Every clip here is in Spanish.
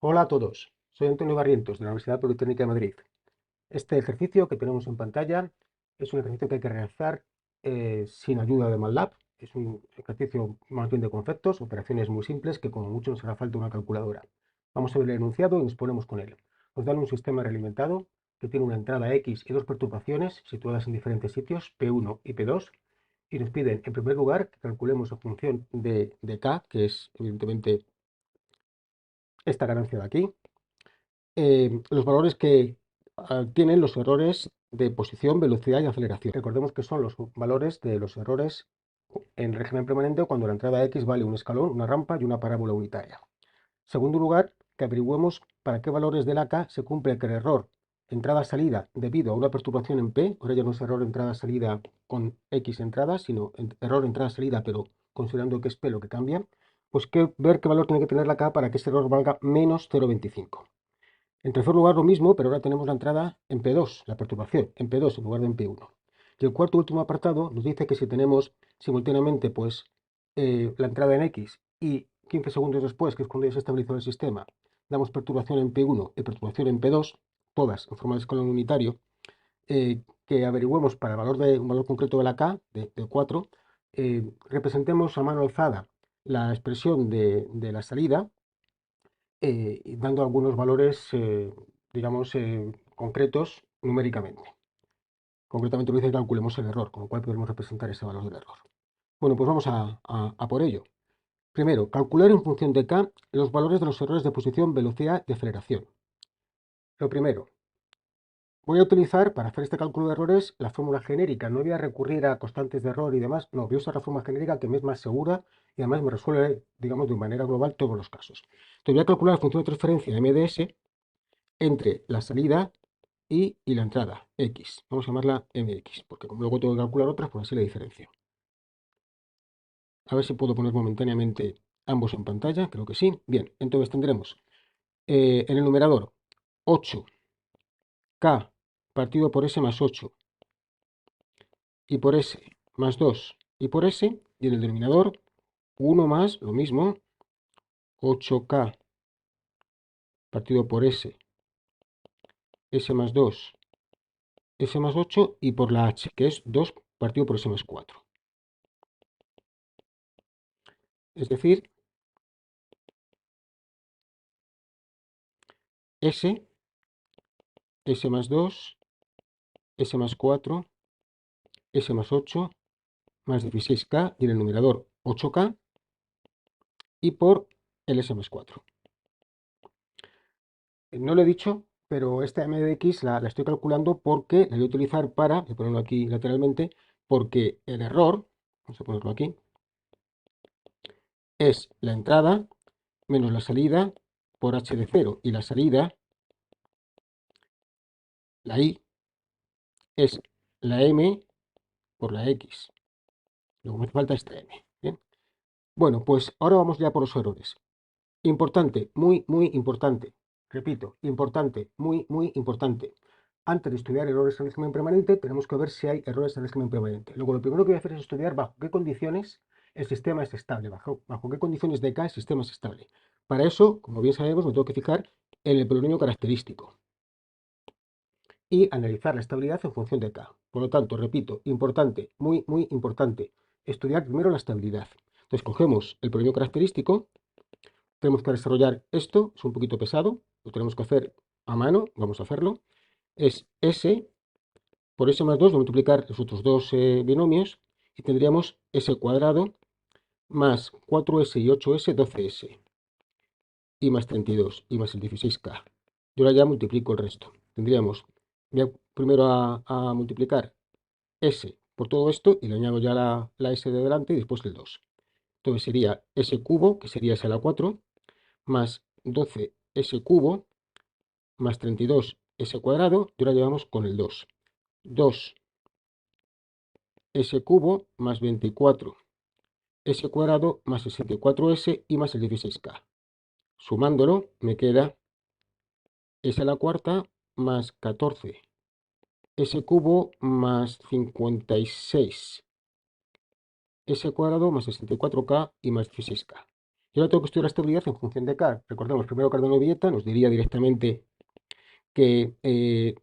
Hola a todos, soy Antonio Barrientos de la Universidad Politécnica de Madrid. Este ejercicio que tenemos en pantalla es un ejercicio que hay que realizar sin ayuda de MATLAB. Es un ejercicio más bien de conceptos, operaciones muy simples que como mucho nos hará falta una calculadora. Vamos a ver el enunciado y nos ponemos con él. Nos dan un sistema realimentado que tiene una entrada X y dos perturbaciones situadas en diferentes sitios, P1 y P2, y nos piden en primer lugar que calculemos la función de K, que es evidentemente esta ganancia de aquí, los valores que tienen los errores de posición, velocidad y aceleración. Recordemos que son los valores de los errores en régimen permanente cuando la entrada X vale un escalón, una rampa y una parábola unitaria. Segundo lugar, que averigüemos para qué valores de la K se cumple el error entrada-salida debido a una perturbación en P. Ahora ya no es error entrada-salida con X entradas, sino error entrada-salida, pero considerando que es P lo que cambia. Pues ver qué valor tiene que tener la K para que ese error valga menos 0,25. En tercer lugar, lo mismo, pero ahora tenemos la entrada en P2, la perturbación, en P2 en lugar de en P1. Y el cuarto último apartado nos dice que si tenemos simultáneamente pues, la entrada en X y 15 segundos después, que es cuando ya se estabilizó el sistema, damos perturbación en P1 y perturbación en P2, todas en forma de escalón unitario, que averigüemos para el valor un valor concreto de la K, de 4, representemos a mano alzada la expresión de la salida, y dando algunos valores, digamos, concretos numéricamente. Concretamente lo dice que calculemos el error, con lo cual podemos representar ese valor del error. Bueno, pues vamos a por ello. Primero, calcular en función de K los valores de los errores de posición, velocidad y aceleración. Lo primero, voy a utilizar para hacer este cálculo de errores la fórmula genérica. No voy a recurrir a constantes de error y demás. No, voy a usar la fórmula genérica que me es más segura y además me resuelve, digamos, de manera global todos los casos. Entonces voy a calcular la función de transferencia MDS entre la salida y la entrada, X. Vamos a llamarla MX, porque como luego tengo que calcular otras, pues así la diferencio. A ver si puedo poner momentáneamente ambos en pantalla, creo que sí. Bien, entonces tendremos en el numerador 8K partido por S más 8 y por S más 2 y por S, y en el denominador 1 más, lo mismo, 8K partido por S, S más 2, S más 8 y por la H, que es 2 partido por S más 4. Es decir, S, S más 2, S más 4, S más 8, más 16K y en el numerador 8K y por el S más 4. No lo he dicho, pero esta MDX la estoy calculando porque la voy a utilizar para, voy a ponerlo aquí lateralmente, porque el error, vamos a ponerlo aquí, es la entrada menos la salida por H de 0 y la salida, la I, es la M por la X. Luego me hace falta esta M. ¿Bien? Bueno, pues ahora vamos ya por los errores. Importante, muy, muy importante. Repito, importante, muy, muy importante. Antes de estudiar errores en régimen permanente, tenemos que ver si hay errores en régimen permanente. Luego, lo primero que voy a hacer es estudiar bajo qué condiciones el sistema es estable, bajo qué condiciones de K el sistema es estable. Para eso, como bien sabemos, me tengo que fijar en el polinomio característico y analizar la estabilidad en función de K. Por lo tanto, repito, importante, muy, muy importante, estudiar primero la estabilidad. Entonces, cogemos el polinomio característico. Tenemos que desarrollar esto, es un poquito pesado, lo tenemos que hacer a mano, vamos a hacerlo. Es S por S más 2 de multiplicar los otros dos binomios y tendríamos S cuadrado más 4S y 8S, 12S y más 32 y más el 16K. Yo ahora ya multiplico el resto. Tendríamos, voy primero a multiplicar S por todo esto y le añado ya la S de delante y después el 2. Entonces sería S cubo, que sería S a la 4, más 12S cubo, más 32S cuadrado, y ahora llevamos con el 2. 2S cubo más 24S cuadrado más 64S y más el 16K. Sumándolo me queda S a la cuarta más 14S cubo más 56S cuadrado más 64K y más 16K. Y ahora tengo que estudiar la estabilidad en función de K. Recordemos, primero Cardano-Vieta nos diría directamente que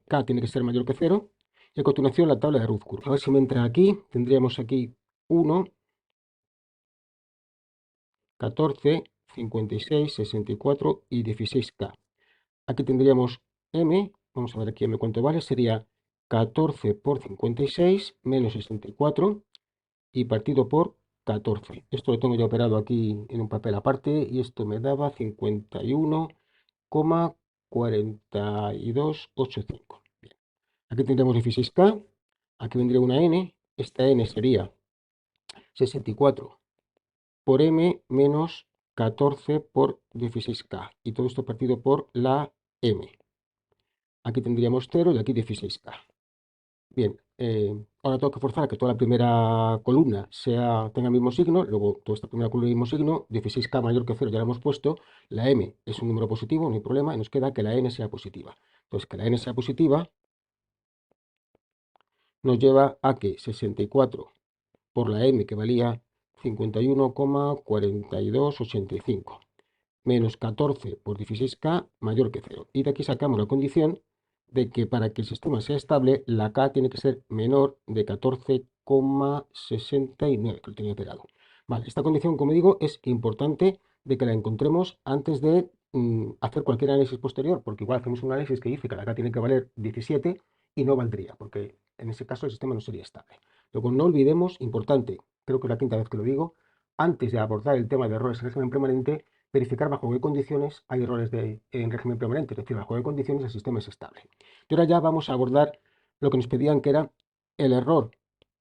K tiene que ser mayor que cero. Y a continuación la tabla de Ruth-Curve. A ver si me entra aquí. Tendríamos aquí 1, 14, 56, 64 y 16K. Aquí tendríamos M, vamos a ver aquí M cuánto vale, sería 14 por 56 menos 64 y partido por 14. Esto lo tengo ya operado aquí en un papel aparte y esto me daba 51,4285. Aquí tendríamos 16K, aquí vendría una N, esta N sería 64 por M menos 14 por 16K y todo esto partido por la M. Aquí tendríamos 0 y aquí 16K. Bien, ahora tengo que forzar a que toda la primera columna tenga el mismo signo, luego toda esta primera columna el mismo signo, 16K mayor que 0 ya la hemos puesto, la M es un número positivo, no hay problema, y nos queda que la N sea positiva. Entonces, que la N sea positiva nos lleva a que 64 por la M, que valía 51,4285, menos 14 por 16K mayor que 0. Y de aquí sacamos la condición de que para que el sistema sea estable, la K tiene que ser menor de 14,69, que lo tenía pegado. Vale, esta condición, como digo, es importante de que la encontremos antes de hacer cualquier análisis posterior, porque igual hacemos un análisis que dice que la K tiene que valer 17 y no valdría, porque en ese caso el sistema no sería estable. Luego, no olvidemos, importante, creo que es la quinta vez que lo digo, antes de abordar el tema de errores en régimen permanente, verificar bajo qué condiciones hay errores en régimen permanente, es decir, bajo qué condiciones el sistema es estable. Y ahora ya vamos a abordar lo que nos pedían, que era el error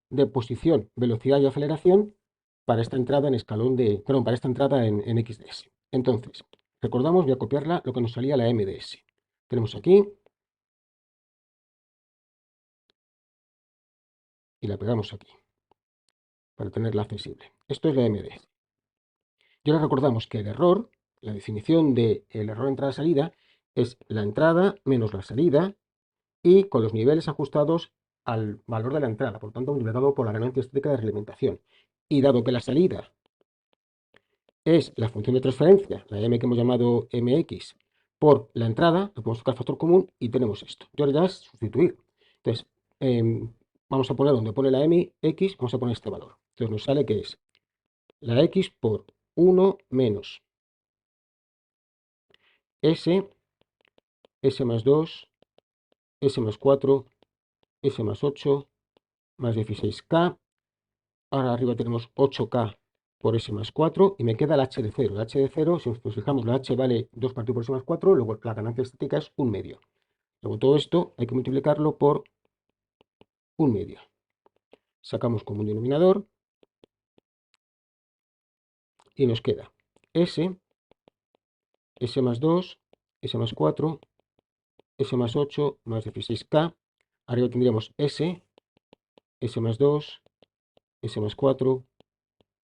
de posición, velocidad y aceleración para esta entrada en escalón perdón, para esta entrada en XDS. Entonces, recordamos, voy a copiarla, lo que nos salía la MDS. Tenemos aquí y la pegamos aquí para tenerla accesible. Esto es la MDS. Y ahora recordamos que el error, la definición del error entrada-salida, es la entrada menos la salida y con los niveles ajustados al valor de la entrada, por tanto multiplicado por la ganancia estética de realimentación. Y dado que la salida es la función de transferencia, la m que hemos llamado mx, por la entrada, le podemos sacar el factor común y tenemos esto. Y ahora ya es sustituir. Entonces, vamos a poner donde pone la mx, vamos a poner este valor. Entonces nos sale que es la x por 1 menos s, s más 2, s más 4, s más 8, más 16k. Ahora arriba tenemos 8k por s más 4 y me queda el h de 0. El h de 0, si nos fijamos, la h vale 2 partido por s más 4, luego la ganancia estética es 1 medio. Luego todo esto hay que multiplicarlo por 1 medio. Sacamos como un denominador y nos queda s, s más 2, s más 4, s más 8, más 16k. Arriba tendríamos s, s más 2, s más 4,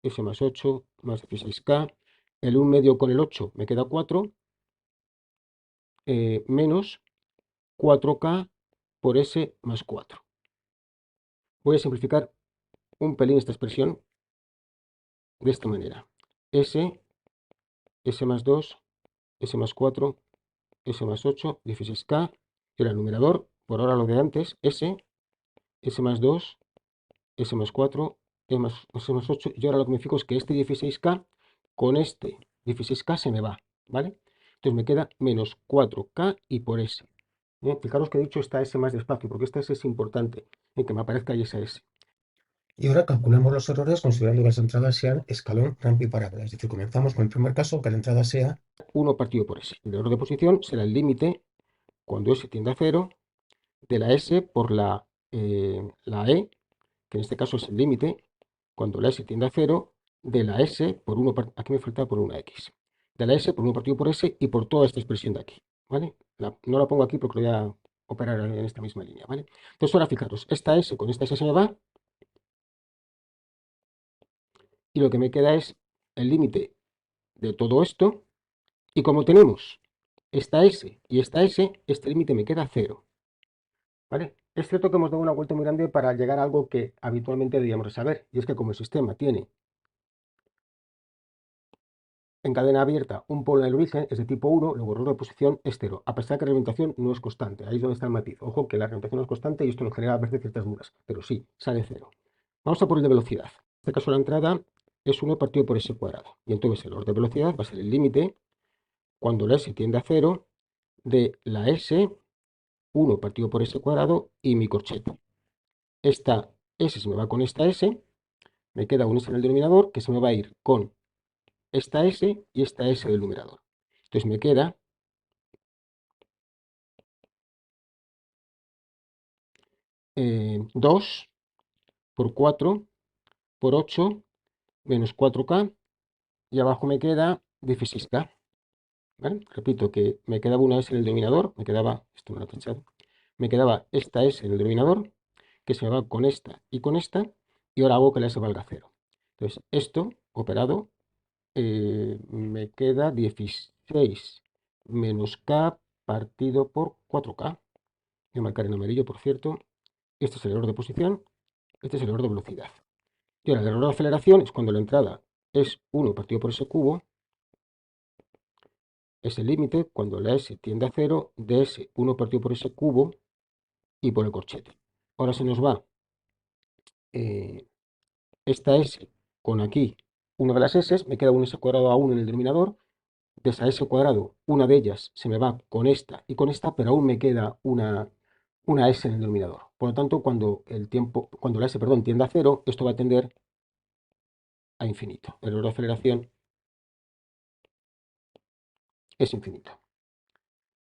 s más 8, más 16k. El 1 medio con el 8 me queda 4, menos 4k por s más 4. Voy a simplificar un pelín esta expresión de esta manera. S, s más 2, s más 4, s más 8, 16k. Y ahora el numerador, por ahora lo de antes, s, s más 2, s más 4, s más 8. Y ahora lo que me fijo es que este 16k con este 16k se me va, ¿vale? Entonces me queda menos 4k y por s. Fijaros que he dicho esta S más despacio, porque esta S es importante, en que me aparezca ahí esa S. Y ahora calculamos los errores considerando que las entradas sean escalón, rampa y parábola. Es decir, comenzamos con el primer caso, que la entrada sea 1 partido por S. El error de posición será el límite, cuando S tiende a 0, de la S por la E, que en este caso es el límite, cuando la S tiende a 0, de la S por 1, aquí me falta por una X, de la S por 1 partido por S y por toda esta expresión de aquí, ¿vale? No la pongo aquí porque lo voy a operar en esta misma línea, ¿vale? Entonces ahora fijaros, esta S con esta S se me va y lo que me queda es el límite de todo esto y como tenemos esta S y esta S, este límite me queda 0, ¿vale? Es cierto que hemos dado una vuelta muy grande para llegar a algo que habitualmente deberíamos saber, y es que como el sistema tiene en cadena abierta un polo en el origen es de tipo 1, luego el error de posición es 0, a pesar que la orientación no es constante. Ahí es donde está el matiz. Ojo que la orientación no es constante y esto nos genera a veces ciertas dudas, pero sí, sale 0. Vamos a por el de velocidad. En este caso la entrada es 1 partido por s cuadrado. Y entonces el error de velocidad va a ser el límite cuando la s tiende a 0 de la s 1 partido por s cuadrado y mi corchete. Esta s se me va con esta s, me queda un s en el denominador que se me va a ir con esta s y esta s del numerador. Entonces me queda 2 por 4 por 8 menos 4k y abajo me queda 16k. ¿Vale? Repito que me quedaba una S en el denominador, me quedaba, esto me lo he tachado, me quedaba esta S en el denominador, que se me va con esta, y ahora hago que la S valga 0. Entonces, esto operado me queda 16 menos K partido por 4K. Voy a marcar en amarillo, por cierto. Este es el error de posición, este es el error de velocidad. Y ahora el error de aceleración es cuando la entrada es 1 partido por ese cubo, es el límite cuando la S tiende a 0 de ese 1 partido por ese cubo y por el corchete. Ahora se nos va eh, esta S con aquí una de las S, me queda un S cuadrado a 1 en el denominador, de esa S cuadrado, una de ellas se me va con esta y con esta, pero aún me queda una S en el denominador. Por lo tanto, cuando la S, perdón, tiende a 0, esto va a tender a infinito. El error de aceleración es infinito.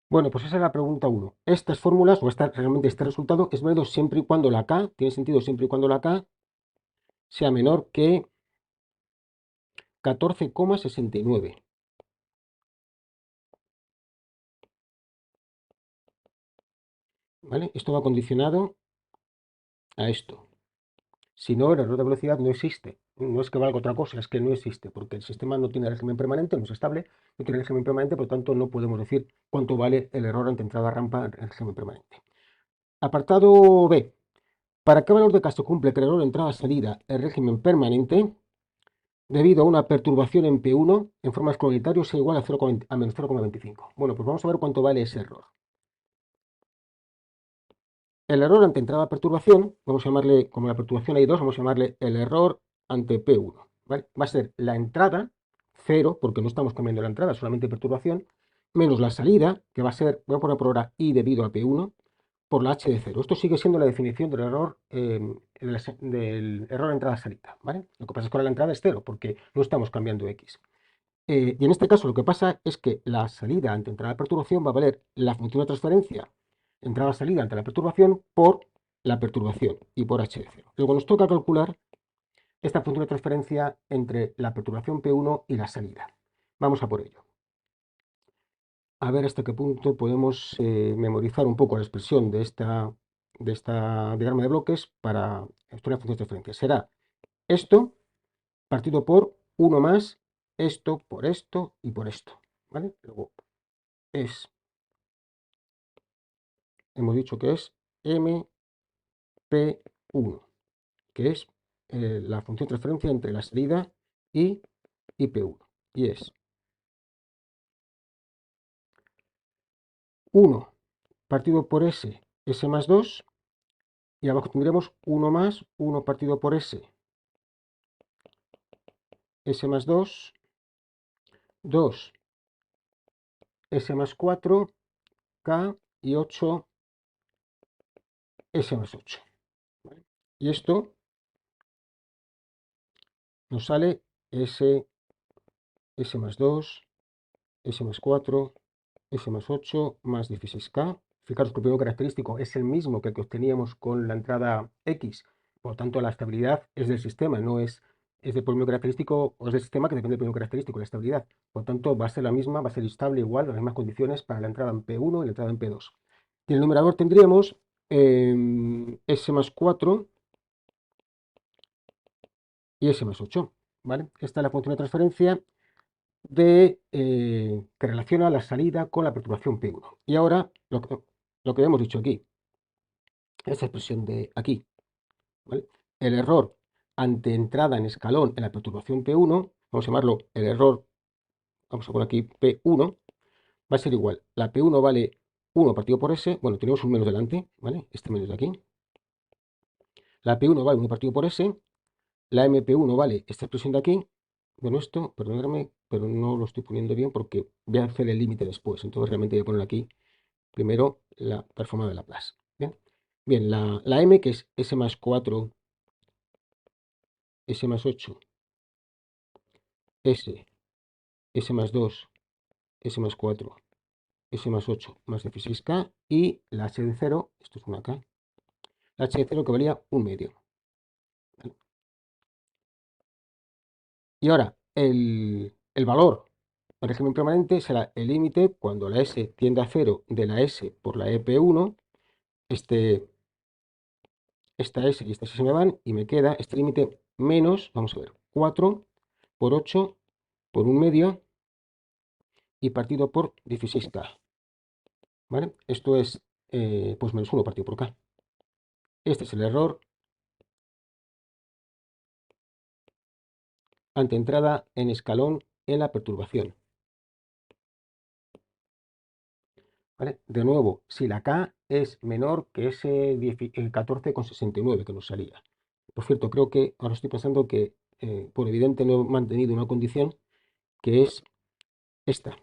Bueno, pues esa es la pregunta 1. Estas fórmulas, o realmente este resultado, es válido siempre y cuando la K, tiene sentido siempre y cuando la K sea menor que 14,69. ¿Vale? Esto va condicionado a esto. Si no, el error de velocidad no existe. No es que valga otra cosa, es que no existe, porque el sistema no tiene régimen permanente, no es estable, no tiene régimen permanente, por lo tanto no podemos decir cuánto vale el error ante entrada rampa en régimen permanente. Apartado B. ¿Para qué valor de caso cumple que el error entrada-salida en régimen permanente debido a una perturbación en P1 en forma exponential sea igual a menos 0,25? Bueno, pues vamos a ver cuánto vale ese error. El error ante entrada perturbación, vamos a llamarle, como la perturbación hay dos, vamos a llamarle el error ante P1. ¿Vale? Va a ser la entrada, 0, porque no estamos cambiando la entrada, solamente perturbación, menos la salida, que va a ser, voy a poner por ahora I debido a P1, por la H de 0. Esto sigue siendo la definición del error entrada-salida. ¿Vale? Lo que pasa es que ahora la entrada es 0, porque no estamos cambiando X. Y en este caso lo que pasa es que la salida ante entrada de perturbación va a valer la función de transferencia entrada-salida ante la perturbación por la perturbación y por h de 0. Luego nos toca calcular esta función de transferencia entre la perturbación P1 y la salida. Vamos a por ello. A ver hasta qué punto podemos memorizar un poco la expresión de esta diagrama de bloques para estudiar la función de transferencia. Será esto partido por 1 más esto por esto y por esto. ¿Vale? Luego hemos dicho que es MP1, que es la función de transferencia entre la salida y IP1. Y es 1 partido por S, S más 2, y abajo tendremos 1 más 1 partido por S, S más 2, 2, S más 4, K y 8, S más 8. ¿Vale? Y esto nos sale S, S más 2, S más 4, S más 8 más 16K. Fijaros que el primero característico es el mismo que el que obteníamos con la entrada X. Por lo tanto, la estabilidad es del sistema, no es del polinomio característico o es del sistema que depende del polinomio característico, la estabilidad. Por lo tanto, va a ser la misma, va a ser estable igual, las mismas condiciones para la entrada en P1 y la entrada en P2. Y en el numerador tendríamos S más 4 y S más 8. ¿Vale? Esta es la función de transferencia que relaciona la salida con la perturbación P1. Y ahora lo que hemos dicho aquí, esta expresión de aquí, ¿vale? El error ante entrada en escalón en la perturbación P1, vamos a llamarlo el error vamos a poner aquí P1, va a ser igual. La P1 vale 1 partido por S, bueno, tenemos un menos delante, ¿vale? Este menos de aquí. La P1 vale 1 partido por S, la MP1 vale esta expresión de aquí. Bueno, esto, perdonadme, pero no lo estoy poniendo bien porque voy a hacer el límite después. Entonces realmente voy a poner aquí primero la performance de Laplace. Bien, bien la M, que es S más 4, S más 8, S, S más 2, S más 4, S más 8 más 16K y la H de 0, esto es una K, la H de 0 que valía un medio. Y ahora, el valor del régimen permanente será el límite cuando la S tiende a 0 de la S por la EP1, este, esta S y esta S se me van y me queda este límite menos, vamos a ver, 4 por 8 por un medio y partido por 16K. ¿Vale? Esto es pues menos 1 partido por K. Este es el error ante entrada en escalón en la perturbación. ¿Vale? De nuevo, si la K es menor que ese 14,69 que nos salía. Por cierto, creo que ahora estoy pensando que por evidente no he mantenido una condición que es esta.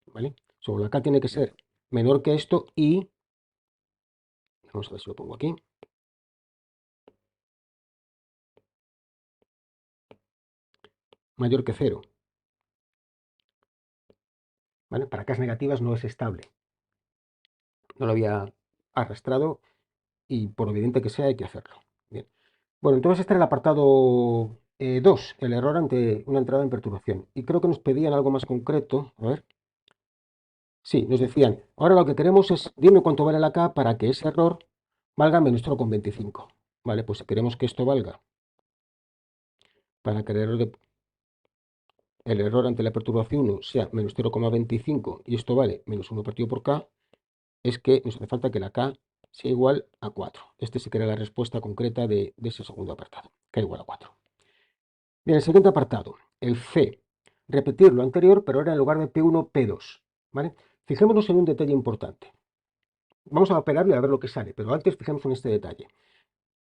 ¿Vale? Sobre la K tiene que ser menor que esto y, vamos a ver si lo pongo aquí, mayor que 0. ¿Vale? Para K negativas no es estable. No lo había arrastrado y por evidente que sea hay que hacerlo. Bien. Bueno, entonces este era el apartado 2, el error ante una entrada en perturbación. Y creo que nos pedían algo más concreto. A ver. Sí, nos decían, ahora lo que queremos es, dime cuánto vale la K para que ese error valga menos 0,25. Vale, pues si queremos que esto valga para que el error ante la perturbación 1 sea menos 0,25 y esto vale menos 1 partido por K, es que nos hace falta que la K sea igual a 4. Este sí que era la respuesta concreta de ese segundo apartado, K igual a 4. Bien, el siguiente apartado, el C. Repetir lo anterior, pero ahora en lugar de P1, P2. ¿Vale? Fijémonos en un detalle importante. Vamos a operarlo y a ver lo que sale, pero antes fijemos en este detalle.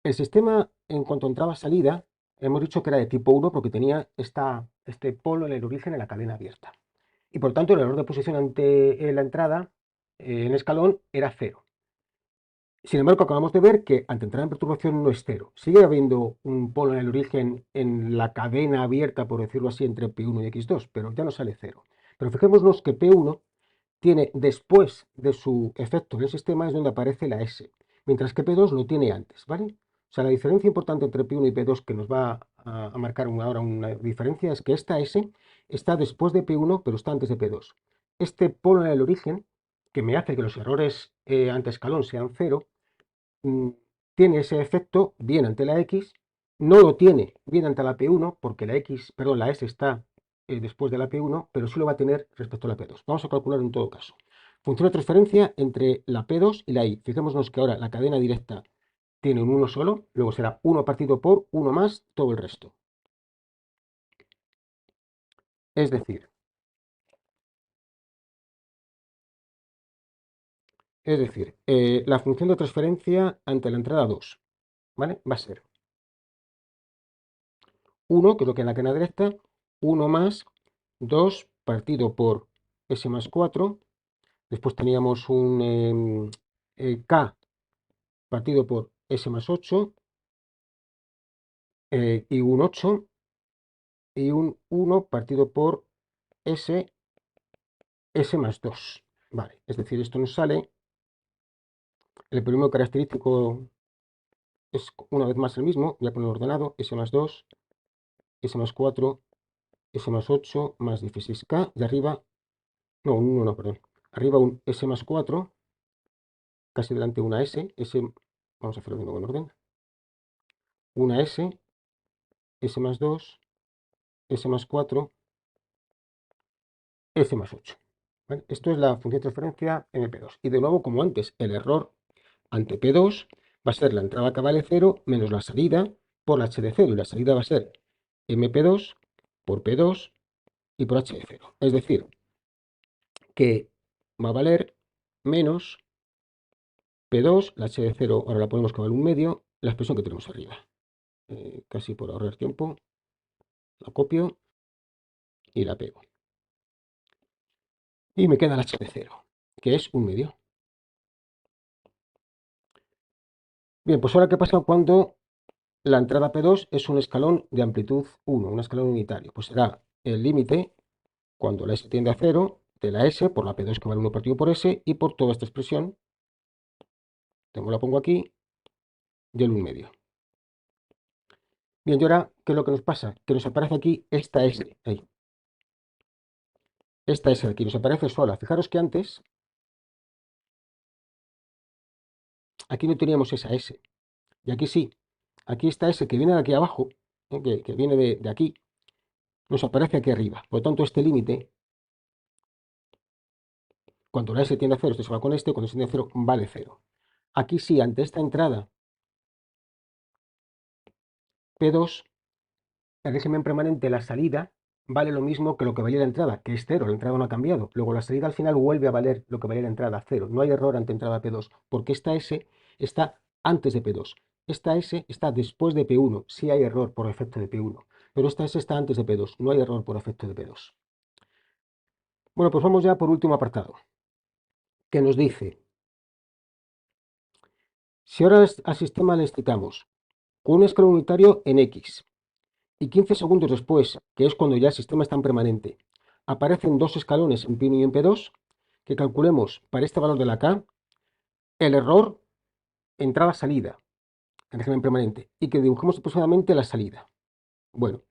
El sistema, en cuanto a entrada-salida, hemos dicho que era de tipo 1 porque tenía este polo en el origen en la cadena abierta. Y por tanto, el error de posición ante la entrada en escalón era 0. Sin embargo, acabamos de ver que ante entrada en perturbación no es 0. Sigue habiendo un polo en el origen en la cadena abierta, por decirlo así, entre P1 y X2, pero ya no sale 0. Pero fijémonos que P1 tiene después de su efecto en el sistema es donde aparece la S, mientras que P2 lo tiene antes, ¿vale? O sea, la diferencia importante entre P1 y P2 que nos va a marcar ahora una diferencia es que esta S está después de P1, pero está antes de P2. Este polo en el origen, que me hace que los errores ante escalón sean 0, mm, tiene ese efecto bien ante la X, no lo tiene bien ante la P1, porque la X, perdón, la S está después de la P1, pero sí lo va a tener respecto a la P2. Vamos a calcular en todo caso. Función de transferencia entre la P2 y la I. Fijémonos que ahora la cadena directa tiene un 1 solo, luego será 1 partido por 1 más todo el resto. Es decir, la función de transferencia ante la entrada 2, ¿vale? Va a ser 1, que es lo que en la cadena directa, 1 más 2 partido por S más 4. Después teníamos un K partido por S más 8 y un 8 y un 1 partido por S más 2. Vale, es decir, esto nos sale. El primer característico es una vez más el mismo, voy a poner ordenado, S más 2, S más 4, S más 8 más 16K y arriba, no, un 1, no, perdón. Arriba un S más 4, casi delante una S, vamos a hacerlo de nuevo en orden. Una S más 2, S más 4, S más 8. ¿Vale? Esto es la función de transferencia en P2. Y de nuevo, como antes, el error ante P2 va a ser la entrada que vale 0 menos la salida por la H de 0. Y la salida va a ser MP2 por P2 y por h de 0. Es decir, que va a valer menos P2, la h de 0 ahora la ponemos que vale 1/2, la expresión que tenemos arriba. Casi por ahorrar tiempo, la copio y la pego. Y me queda la h de 0, que es 1/2. Bien, pues ahora, ¿qué pasa cuando la entrada P2 es un escalón de amplitud 1, un escalón unitario? Pues será el límite cuando la S tiende a 0 de la S por la P2 que vale 1 partido por S y por toda esta expresión, la pongo aquí, del 1/2. Bien, y ahora, ¿qué es lo que nos pasa? Que nos aparece aquí esta S, ahí. Esta S de aquí nos aparece sola. Fijaros que antes, aquí no teníamos esa S, y aquí sí. Aquí esta S que viene de aquí abajo, que viene de aquí, nos aparece aquí arriba. Por lo tanto, este límite, cuando la S tiende a 0, este se va con este, cuando S tiende a 0, vale 0. Aquí sí, ante esta entrada P2, el régimen permanente, la salida, vale lo mismo que lo que valía la entrada, que es 0, la entrada no ha cambiado. Luego la salida al final vuelve a valer lo que valía la entrada, 0. No hay error ante entrada P2, porque esta S está antes de P2. Esta S está después de P1, sí hay error por efecto de P1, pero esta S está antes de P2, no hay error por efecto de P2. Bueno, pues vamos ya por último apartado, que nos dice, si ahora al sistema le excitamos con un escalón unitario en X, y 15 segundos después, que es cuando ya el sistema está en permanente, aparecen dos escalones en P1 y en P2, que calculemos para este valor de la K el error entrada-salida en régimen permanente y que dibujemos aproximadamente la salida. Bueno,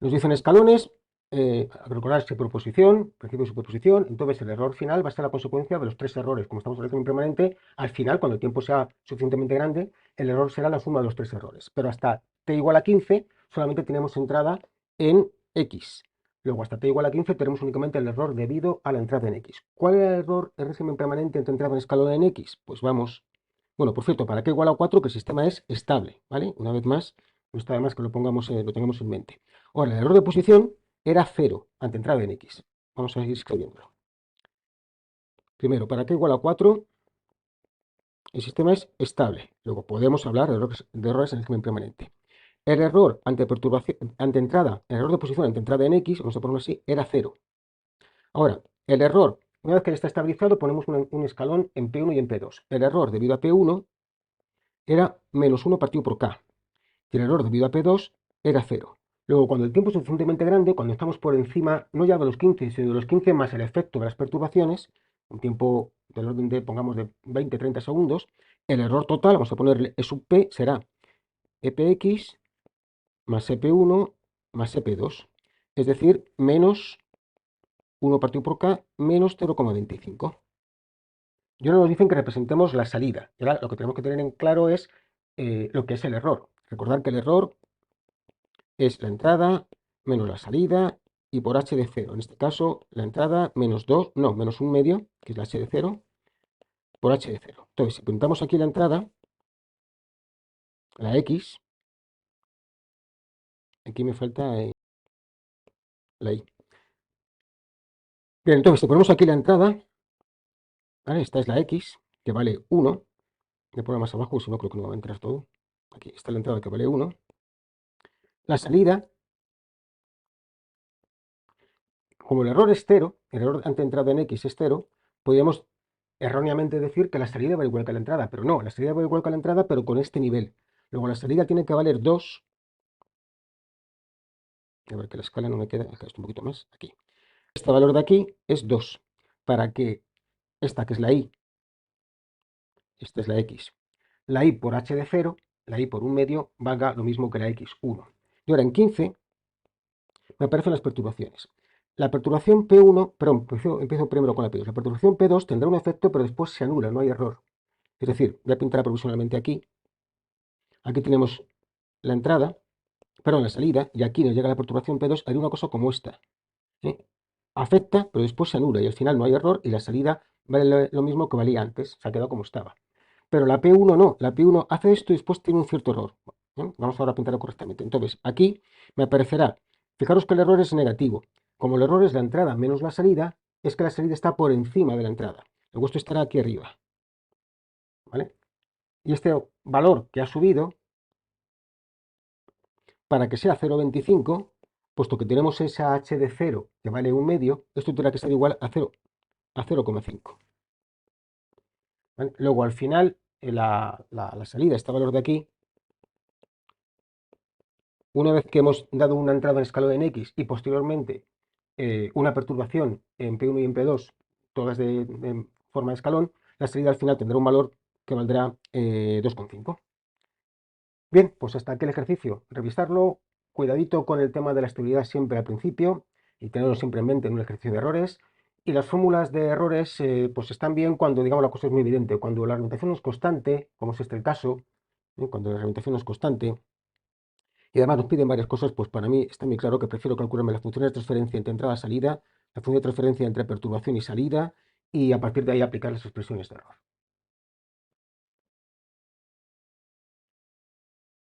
nos dicen escalones, recordar superposición, principio de superposición, entonces el error final va a ser la consecuencia de los tres errores. Como estamos en régimen permanente, al final, cuando el tiempo sea suficientemente grande, el error será la suma de los tres errores. Pero hasta t igual a 15 solamente tenemos entrada en X. Luego hasta t igual a 15 tenemos únicamente el error debido a la entrada en X. ¿Cuál era el error en régimen permanente entre entrada en escalón en X? Pues vamos. Bueno, por cierto, para k igual a 4, que el sistema es estable, ¿vale? Una vez más, no está de más que lo tengamos en mente. Ahora, el error de posición era 0 ante entrada en X. Vamos a seguir escribiéndolo. Primero, para k igual a 4, el sistema es estable. Luego podemos hablar de errores en régimen permanente. El error ante perturbación, ante entrada, el error de posición ante entrada en X, vamos a ponerlo así, era 0. Ahora, el error, una vez que está estabilizado, ponemos un escalón en P1 y en P2. El error debido a P1 era menos 1 partido por K. Y el error debido a P2 era 0. Luego, cuando el tiempo es suficientemente grande, cuando estamos por encima, no ya de los 15, sino de los 15 más el efecto de las perturbaciones, un tiempo del orden de, pongamos, de 20-30 segundos, el error total, vamos a ponerle E sub P, será EPX más EP1 más EP2. Es decir, menos 1 partido por K menos 0,25. Y ahora nos dicen que representemos la salida. Y ahora lo que tenemos que tener en claro es lo que es el error. Recordar que el error es la entrada menos la salida y por h de 0. En este caso, la entrada menos 2, no, menos 1/2, que es la h de 0, por h de 0. Entonces, si apuntamos aquí la entrada, la x, aquí me falta la y. Bien, entonces, si ponemos aquí la entrada, ¿vale? Esta es la x, que vale 1. Voy a poner más abajo, si no creo que no va a entrar todo. Aquí está la entrada que vale 1. La salida, como el error es 0, el error ante entrada en x es 0, podríamos erróneamente decir que la salida va igual que la entrada, pero no, la salida va igual que la entrada, pero con este nivel. Luego la salida tiene que valer 2. A ver que la escala no me queda, esto un poquito más, aquí. Este valor de aquí es 2, para que esta que es la y, esta es la x, la y por h de 0, la y por 1/2, valga lo mismo que la x, 1. Y ahora en 15 me aparecen las perturbaciones. La perturbación P1, perdón, empiezo primero con la P2. La perturbación P2 tendrá un efecto, pero después se anula, no hay error. Es decir, voy a pintar provisionalmente aquí. Aquí tenemos la entrada, perdón, la salida, y aquí nos llega la perturbación P2, hay una cosa como esta. ¿eh? Afecta, pero después se anula, y al final no hay error, y la salida vale lo mismo que valía antes, se ha quedado como estaba. Pero la P1 no, la P1 hace esto y después tiene un cierto error. Vamos ahora a pintarlo correctamente. Entonces, aquí me aparecerá, fijaros que el error es negativo. Como el error es la entrada menos la salida, es que la salida está por encima de la entrada. El vuestro estará aquí arriba, ¿vale? Y este valor que ha subido, para que sea 0,25, puesto que tenemos esa h de 0 que vale un medio, esto tendrá que ser igual a 0, a 0,5. ¿Vale? Luego al final, la salida, este valor de aquí, una vez que hemos dado una entrada en escalón en X y posteriormente una perturbación en P1 y en P2, todas de forma de escalón, la salida al final tendrá un valor que valdrá 2,5. Bien, pues hasta aquí el ejercicio. Revisarlo, cuidadito con el tema de la estabilidad siempre al principio y tenerlo siempre en mente en un ejercicio de errores. Y las fórmulas de errores pues están bien cuando digamos la cosa es muy evidente, cuando la argumentación no es constante, como es este el caso, cuando la argumentación no es constante, y además nos piden varias cosas, pues para mí está muy claro que prefiero calcularme la función de transferencia entre entrada y salida, la función de transferencia entre perturbación y salida, y a partir de ahí aplicar las expresiones de error.